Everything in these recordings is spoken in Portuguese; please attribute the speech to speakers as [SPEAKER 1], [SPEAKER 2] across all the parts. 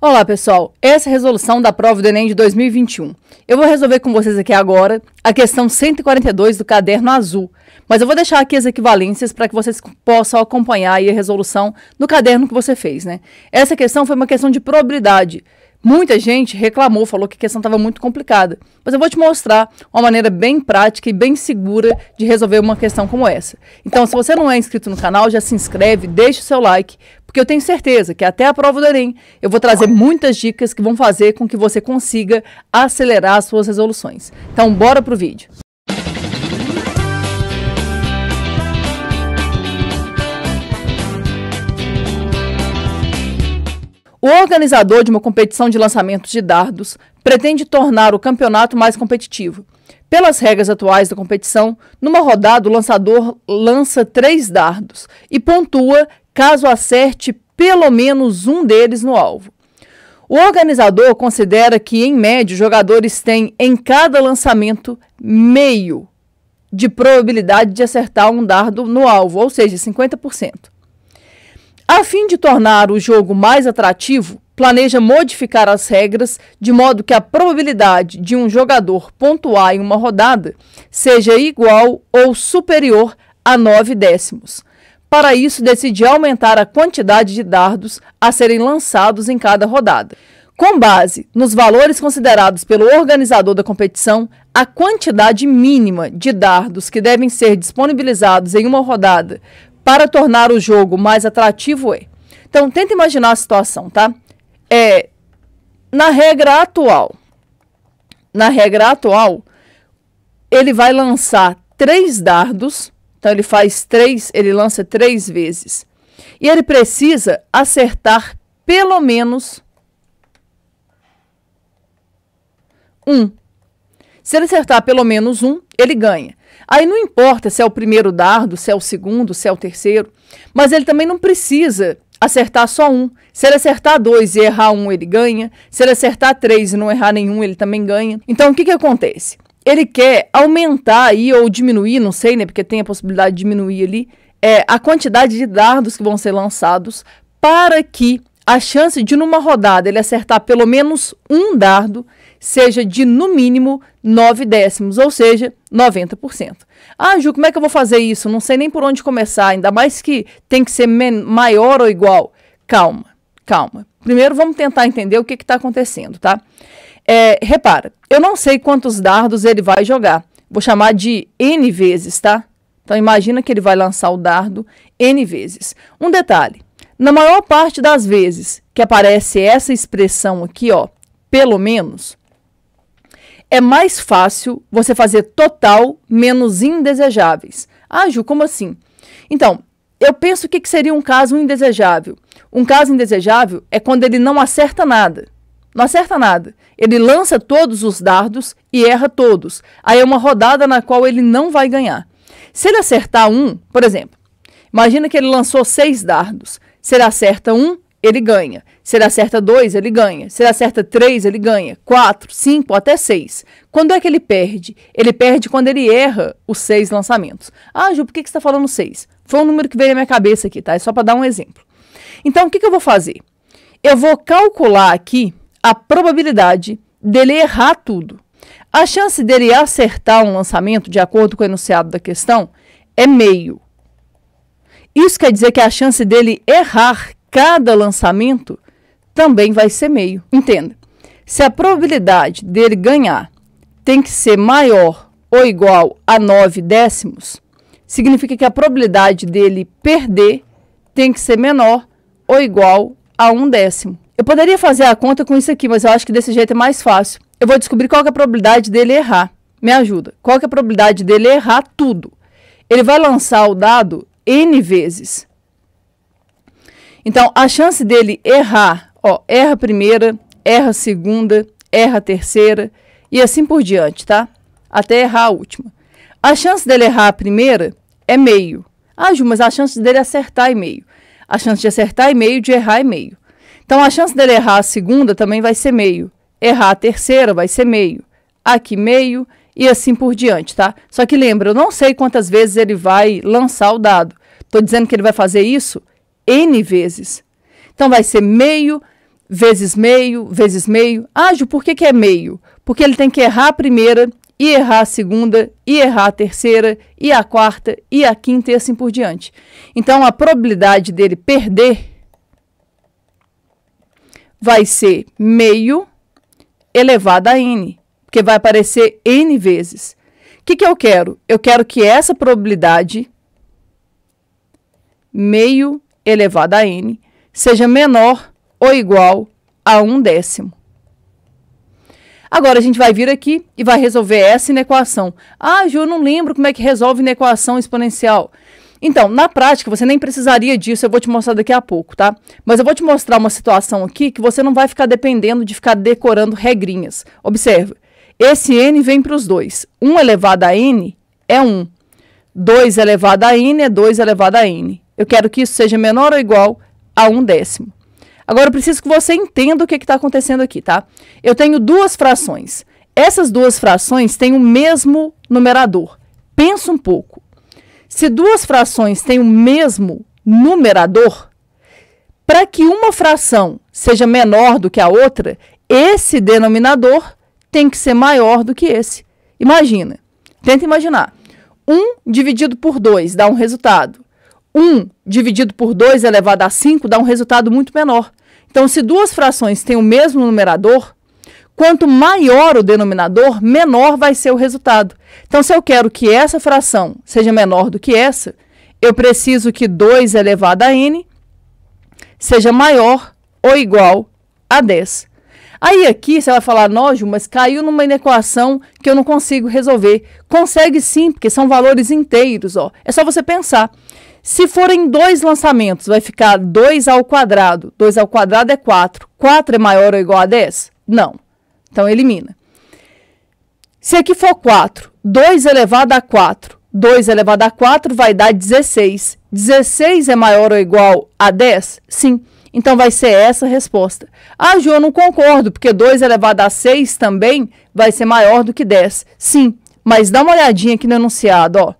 [SPEAKER 1] Olá pessoal, essa é a resolução da prova do Enem de 2021. Eu vou resolver com vocês aqui agora a questão 142 do caderno azul, mas eu vou deixar aqui as equivalências para que vocês possam acompanhar aí a resolução no caderno que você fez, né? Essa questão foi uma questão de probabilidade. Muita gente reclamou, falou que a questão estava muito complicada, mas eu vou te mostrar uma maneira bem prática e bem segura de resolver uma questão como essa. Então, se você não é inscrito no canal, já se inscreve, deixa o seu like, porque eu tenho certeza que até a prova do Enem eu vou trazer muitas dicas que vão fazer com que você consiga acelerar as suas resoluções. Então, bora pro vídeo. O organizador de uma competição de lançamentos de dardos pretende tornar o campeonato mais competitivo. Pelas regras atuais da competição, numa rodada o lançador lança 3 dardos e pontua caso acerte pelo menos um deles no alvo. O organizador considera que, em média, os jogadores têm em cada lançamento meio de probabilidade de acertar um dardo no alvo, ou seja, 50%. A fim de tornar o jogo mais atrativo, planeja modificar as regras de modo que a probabilidade de um jogador pontuar em uma rodada seja igual ou superior a 9 décimos. Para isso, decide aumentar a quantidade de dardos a serem lançados em cada rodada. Com base nos valores considerados pelo organizador da competição, a quantidade mínima de dardos que devem ser disponibilizados em uma rodada para tornar o jogo mais atrativo é. Então, tenta imaginar a situação, tá? Na regra atual, ele vai lançar 3 dardos. Então, ele lança 3 vezes. E ele precisa acertar pelo menos um. Se ele acertar pelo menos um, ele ganha. Aí não importa se é o primeiro dardo, se é o segundo, se é o terceiro, mas ele também não precisa acertar só um. Se ele acertar 2 e errar um, ele ganha. Se ele acertar 3 e não errar nenhum, ele também ganha. Então, o que acontece? Ele quer aumentar aí ou diminuir, não sei, né, porque tem a possibilidade de diminuir ali, a quantidade de dardos que vão ser lançados para que a chance de, numa rodada, ele acertar pelo menos um dardo seja de, no mínimo, 9 décimos, ou seja, 90%. Ah, Ju, como é que eu vou fazer isso? Não sei nem por onde começar, ainda mais que tem que ser maior ou igual. Calma, calma. Primeiro, vamos tentar entender o que está acontecendo, tá? Repara, eu não sei quantos dardos ele vai jogar. Vou chamar de N vezes, tá? Então, imagina que ele vai lançar o dardo N vezes. Um detalhe, na maior parte das vezes que aparece essa expressão aqui, ó, pelo menos, é mais fácil você fazer total menos indesejáveis. Ah, Ju, como assim? Então, eu penso que seria um caso indesejável. Um caso indesejável é quando ele não acerta nada. Não acerta nada. Ele lança todos os dardos e erra todos. Aí é uma rodada na qual ele não vai ganhar. Se ele acertar um, por exemplo, imagina que ele lançou 6 dardos. Se ele acerta um, ele ganha. Se ele acerta 2, ele ganha. Se ele acerta 3, ele ganha. 4, 5, até 6. Quando é que ele perde? Ele perde quando ele erra os 6 lançamentos. Ah, Ju, por que você está falando 6? Foi um número que veio na minha cabeça aqui, tá? É só para dar um exemplo. Então, o que eu vou fazer? Eu vou calcular aqui a probabilidade dele errar tudo. A chance dele acertar um lançamento, de acordo com o enunciado da questão, é meio. Isso quer dizer que a chance dele errar cada lançamento também vai ser meio. Entenda, se a probabilidade dele ganhar tem que ser maior ou igual a 9 décimos, significa que a probabilidade dele perder tem que ser menor ou igual a 1 décimo. Eu poderia fazer a conta com isso aqui, mas eu acho que desse jeito é mais fácil. Eu vou descobrir qual que é a probabilidade dele errar. Me ajuda. Qual que é a probabilidade dele errar tudo? Ele vai lançar o dado N vezes. Então, a chance dele errar, ó, erra a primeira, erra a segunda, erra a terceira e assim por diante, tá? Até errar a última. A chance dele errar a primeira é meio. Ah, Ju, mas a chance dele acertar é meio. A chance de acertar é meio, de errar é meio. Então, a chance dele errar a segunda também vai ser meio. Errar a terceira vai ser meio. Aqui meio e assim por diante, tá? Só que lembra, eu não sei quantas vezes ele vai lançar o dado. Estou dizendo que ele vai fazer isso N vezes. Então, vai ser meio vezes meio, vezes meio. Ah, Ju, por que que é meio? Porque ele tem que errar a primeira, e errar a segunda, e errar a terceira, e a quarta, e a quinta, e assim por diante. Então, a probabilidade dele perder vai ser meio elevado a n, porque vai aparecer n vezes. O que que eu quero? Eu quero que essa probabilidade, meio elevado a n, seja menor ou igual a 1/10. Agora, a gente vai vir aqui e vai resolver essa inequação. Ah, Ju, eu não lembro como é que resolve inequação exponencial. Então, na prática, você nem precisaria disso, eu vou te mostrar daqui a pouco, tá? Mas eu vou te mostrar uma situação aqui que você não vai ficar dependendo de ficar decorando regrinhas. Observa, esse n vem para os dois. 1 elevado a n é 1. 2 elevado a n é 2 elevado a n. Eu quero que isso seja menor ou igual a 1/10. Agora, eu preciso que você entenda o que está acontecendo aqui, tá? Eu tenho duas frações. Essas duas frações têm o mesmo numerador. Pensa um pouco. Se duas frações têm o mesmo numerador, para que uma fração seja menor do que a outra, esse denominador tem que ser maior do que esse. Imagina. Tenta imaginar. 1 dividido por 2 dá um resultado. 1 dividido por 2 elevado a 5 dá um resultado muito menor. Então, se duas frações têm o mesmo numerador, quanto maior o denominador, menor vai ser o resultado. Então, se eu quero que essa fração seja menor do que essa, eu preciso que 2 elevado a n seja maior ou igual a 10. Aí aqui você vai falar, nojo, mas caiu numa inequação que eu não consigo resolver. Consegue sim, porque são valores inteiros, ó. É só você pensar. Se forem 2 lançamentos, vai ficar 2 ao quadrado. 2 ao quadrado é 4. 4 é maior ou igual a 10? Não. Então, elimina. Se aqui for 4, 2 elevado a 4. 2 elevado a 4 vai dar 16. 16 é maior ou igual a 10? Sim. Então, vai ser essa a resposta. Ah, Ju, eu não concordo, porque 2 elevado a 6 também vai ser maior do que 10. Sim, mas dá uma olhadinha aqui no enunciado, ó.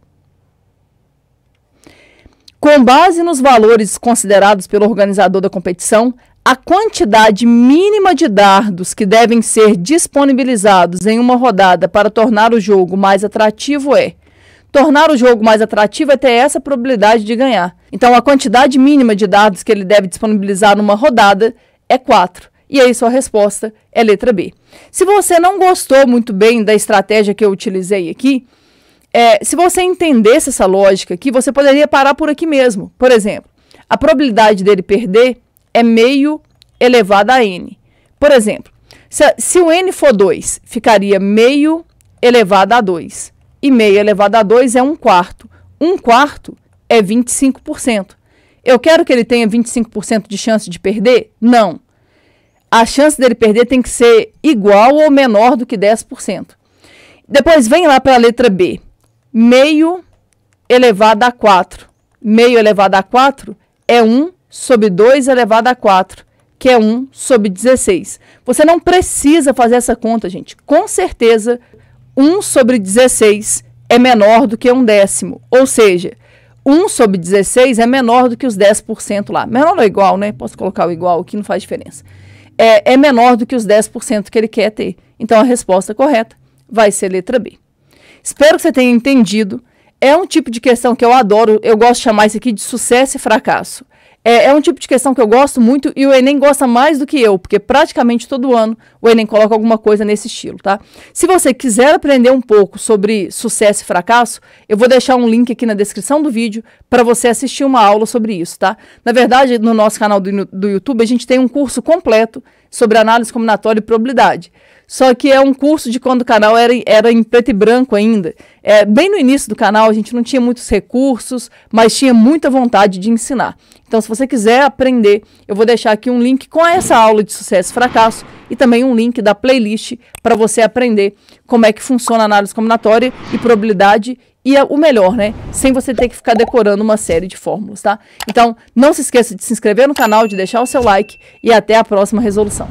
[SPEAKER 1] Com base nos valores considerados pelo organizador da competição, a quantidade mínima de dardos que devem ser disponibilizados em uma rodada para tornar o jogo mais atrativo é... Tornar o jogo mais atrativo é ter essa probabilidade de ganhar. Então, a quantidade mínima de dardos que ele deve disponibilizar numa rodada é 4. E aí, sua resposta é letra B. Se você não gostou muito bem da estratégia que eu utilizei aqui, se você entendesse essa lógica aqui, você poderia parar por aqui mesmo. Por exemplo, a probabilidade dele perder é meio elevado a n. Por exemplo, se o n for 2, ficaria meio elevado a 2. E meio elevado a 2 é 1/4. 1/4 é 25%. Eu quero que ele tenha 25% de chance de perder? Não. A chance dele perder tem que ser igual ou menor do que 10%. Depois vem lá para a letra B. Meio elevado a 4. Meio elevado a 4 é 1 sobre 2 elevado a 4, que é 1 sobre 16. Você não precisa fazer essa conta, gente. Com certeza, 1 sobre 16 é menor do que 1/10. Ou seja, 1 sobre 16 é menor do que os 10% lá. Menor ou igual, né? Posso colocar o igual aqui, não faz diferença. É menor do que os 10% que ele quer ter. Então, a resposta correta vai ser letra B. Espero que você tenha entendido. É um tipo de questão que eu adoro. Eu gosto de chamar isso aqui de sucesso e fracasso. É um tipo de questão que eu gosto muito e o Enem gosta mais do que eu, porque praticamente todo ano o Enem coloca alguma coisa nesse estilo, tá? Se você quiser aprender um pouco sobre sucesso e fracasso, eu vou deixar um link aqui na descrição do vídeo para você assistir uma aula sobre isso, tá? Na verdade, no nosso canal do YouTube, a gente tem um curso completo sobre análise combinatória e probabilidade. Só que é um curso de quando o canal era em preto e branco ainda. Bem no início do canal a gente não tinha muitos recursos, mas tinha muita vontade de ensinar. Então, se você quiser aprender, eu vou deixar aqui um link com essa aula de sucesso e fracasso e também um link da playlist para você aprender como é que funciona a análise combinatória e probabilidade e o melhor, né? Sem você ter que ficar decorando uma série de fórmulas, tá? Então, não se esqueça de se inscrever no canal, de deixar o seu like e até a próxima resolução.